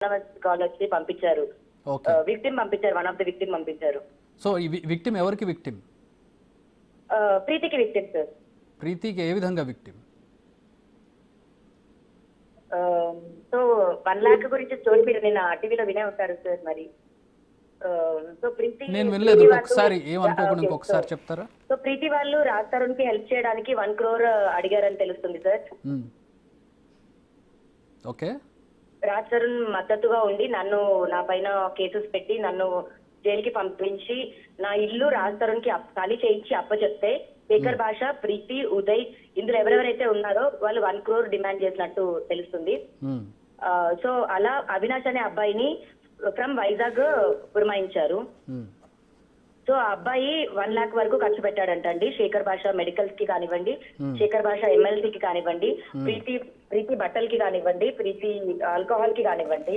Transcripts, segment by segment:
Call వచ్చి పంపించారు. Okay. Victim పంపించారు. వన్ ఆఫ్ ద విక్టిమ్ పంపించారు. సో ఈ విక్టిమ్ ఎవరికి విక్టిమ్? ప్రీతికి విక్టిమ్ సార్. ప్రీతికి ఏ విధంగా విక్టిమ్? సో 1 lakh గురించి స్టోరీ మీరు నిన్న టీవీలో వినే ఉంటారు సార్. మరి సో ప్రీతి నేను వినలేదు. ఒకసారి ఏమనుకోకుండా ఇంకొకసారి చెప్తారా? సో ప్రీతి వాళ్ళు రాజ్ తరుణ్ కి హెల్ప్ చేయడానికి 1 crore అడిగారని తెలుస్తుంది సార్. ఓకే. రాజ్ తరుణ్ మద్దతుగా ఉండి నా పైన కేసెస్ పెట్టి నన్ను జైలుకి పంపించి నా ఇల్లు రాజ్ తరుణ్ కి ఖాళీ చేయించి అప్పచెప్తే శేఖర్ భాష, ప్రీతి, ఉదయ్ ఇందులో ఎవరెవరైతే ఉన్నారో వాళ్ళు 1 crore డిమాండ్ చేసినట్టు తెలుస్తుంది. సో అలా అవినాష్ అనే అబ్బాయిని ఫ్రమ్ వైజాగ్ పురమాయించారు. సో ఆ అబ్బాయి 1 lakh వరకు ఖర్చు పెట్టాడంటండి. శేఖర్ భాష మెడికల్స్ కి కానివ్వండి, శేఖర్ భాష MLC కి కానివ్వండి, ప్రీతి బట్టలకి కానివ్వండి, ప్రీతి ఆల్కహాల్ కి కానివ్వండి,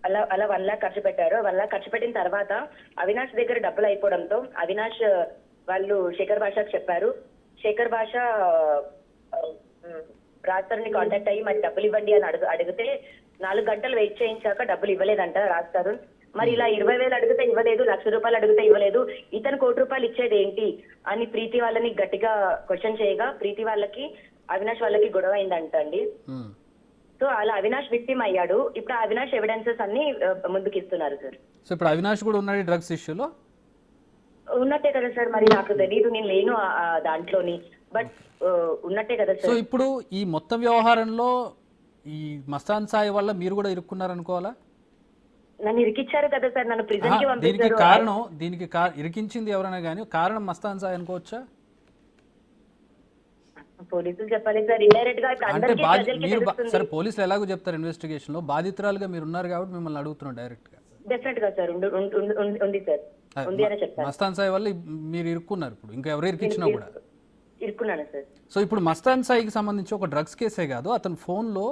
అలా 1 lakh ఖర్చు పెట్టారు. 1 lakh ఖర్చు పెట్టిన తర్వాత అవినాష్ దగ్గర డబ్బులు అయిపోవడంతో అవినాష్ వాళ్ళు శేఖర్ భాషకు చెప్పారు. శేఖర్ భాష రాజ్ తరుణ్ కాంటాక్ట్ అయ్యి మరి డబ్బులు ఇవ్వండి అని అడిగితే 4 గంటలు వెయిట్ చేయించాక డబ్బులు ఇవ్వలేదంట రాజ్ తరుణ్. మరి ఇలా 20,000 అడిగితే ఇవ్వలేదు, 1,00,000 రూపాయలు అడిగితే ఇవ్వలేదు, ఇతను 1 కోటి రూపాయలు ఇచ్చేది ఏంటి అని ప్రీతి వాళ్ళని గట్టిగా క్వశ్చన్ చేయగా ప్రీతి వాళ్ళకి అవినాష్ వాళ్ళకి గొడవ అయిందంట అండి. సో అలా అవినాష్ విక్టిమ్ అయ్యాడు. ఇప్పుడు అవినాష్ ఎవిడెన్సెస్ అన్ని ముందుకు ఇస్తున్నారు సార్. సో ఇప్పుడు అవినాష్ కూడా ఉన్నాడు డ్రగ్స్ ఇష్యూలో? ఉన్నట్టే కదా సార్. మరి నాకు తెలియదు, నేను లేను దాంట్లోని, బట్ ఉన్నట్టే కదా సార్. సో ఇప్పుడు ఈ మొత్తం వ్యవహారంలో ఈ మస్తాన్ సాయి వల్ల మీరు కూడా ఇరుక్కున్నారు అనుకోవాలా? నన్ను ఇరికిచ్చారు కదా సార్, నన్ను ప్రిజన్ కి పంపించారు. దీనికి ఇరికించింది ఎవరైనా కానీ కారణం మస్తాన్ సాయి అనుకోవచ్చా? పోలీసులు చెప్పాలి సార్. ఇండైరెక్ట్ గా అంటే సరే పోలీసులు ఎలాగో చెప్తారు ఇన్వెస్టిగేషన్ లో, బాధితురాలుగా మీరు ఉన్నారు కాబట్టి మిమ్మల్ని అడుగుతున్నారు డైరెక్ట్ గా. డెఫినెట్ గా సార్ ఉంది సార్, ఉంది అని చెప్తాను. మస్తాన్ సాయి వల్ల మీరు ఇరుక్కున్నారు. ఇప్పుడు ఇంకా ఎవరు ఇరికిచ్చినా కూడా ఇరుక్కున్నాను సార్. సో ఇప్పుడు మస్తాన్ సాయికి సంబంధించి ఒక డ్రగ్స్ కేసే కాదు, అతని ఫోన్లో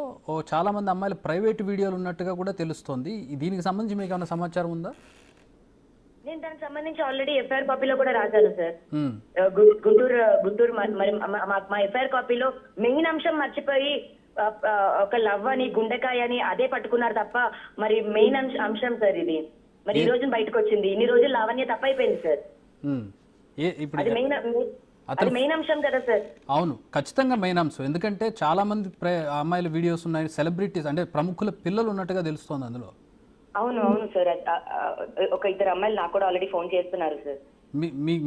చాలా మంది అమ్మాయిల ప్రైవేట్ వీడియోలు ఉన్నట్టుగా కూడా తెలుస్తోంది. దీనికి సంబంధించి మీకు ఏమైనా సమాచారం ఉందా? నేను దానికి సంబంధించి ఆల్రెడీ FIR కాపీలో కూడా రాశాను సార్. గుంటూరు మరి మా FIR కాపీలో మెయిన్ అంశం మర్చిపోయి ఒక లవ్ అని గుండెకాయ అని అదే పట్టుకున్నారు తప్ప మరి మెయిన్ అంశం సార్ ఇది. మరి ఈ రోజు బయటకు వచ్చింది. ఇన్ని రోజులు లావణ్య తప్పైపోయింది సార్. అది మెయిన్ అంశం కదా సార్. అవును, ఖచ్చితంగా మెయిన్ అంశం. ఎందుకంటే చాలా మంది అమ్మాయిల వీడియోస్ ఉన్నాయి, సెలబ్రిటీస్ అంటే ప్రముఖుల పిల్లలు ఉన్నట్టుగా తెలుస్తోంది అందులో. అవును సార్. ఒక 2 అమ్మాయిలు నాకు కూడా ఆల్రెడీ ఫోన్ చేస్తున్నారు సార్.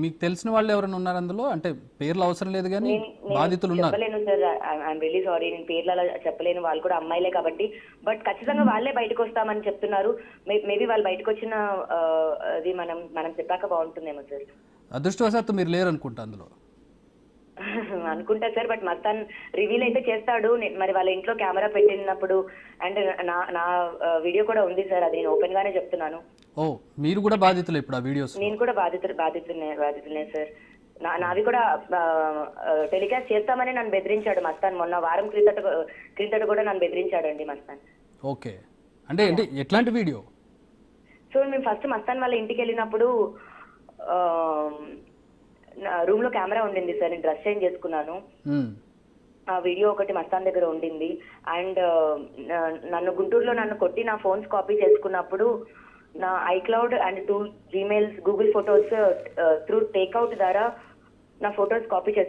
మీకు తెలిసిన వాళ్ళు ఎవరైనా ఉన్నారు అందులో? అంటే పేర్లు అవసరం లేదు కానీ బాధితులు ఉన్నారు. చెప్పలేను సార్, ఐఎమ్ రియల్లీ సారీ, నేను పేర్లు అలా చెప్పలేను. వాళ్ళు కూడా అమ్మాయిలే కాబట్టి. బట్ ఖచ్చితంగా వాళ్ళే బయటకు వస్తామని చెప్తున్నారు. మేబీ వాళ్ళు బయటకు వచ్చిన అది మనం చెప్పాక బాగుంటుందేమో సార్. అదృష్టవశాత్తు మీరు లేరు అనుకుంటా అందులో. అనుకుంటా సార్, బట్ మస్తాన్ రివీల్ అయితే చేస్తాడు. మరి వాళ్ళ ఇంట్లో కెమెరా పెట్టినప్పుడు అండ్ నా వీడియో కూడా ఉంది సార్, అది నేను ఓపెన్ గానే చెప్తున్నాను. ఓ, మీరు కూడా బాధితులు ఇప్పుడు ఆ వీడియోస్? నేను కూడా బాధితులనే సార్. నావి కూడా టెలికాస్ట్ చేస్తామని నన్ను బెదిరించాడు మస్తాన్. మొన్న వారం క్రిందట కూడా నన్ను బెదిరించాడండి మస్తాన్. ఓకే, అంటే ఎట్లాంటి వీడియో? సో మేము ఫస్ట్ మస్తాన్ వాళ్ళ ఇంటికి వెళ్ళినప్పుడు రూమ్ లో కెమెరా ఉండింది సార్. నేను డ్రెస్ చేంజ్ చేసుకున్నాను. ఆ వీడియో ఒకటి మస్తాన్ దగ్గర ఉండింది. అండ్ గుంటూరులో నన్ను కొట్టి నా ఫోన్స్ కాపీ చేసుకున్నప్పుడు నా iCloud and 2 Gmails, Google photos through takeout ద్వారా నా ఫొటోస్ కాపీ చేసుకున్నాను.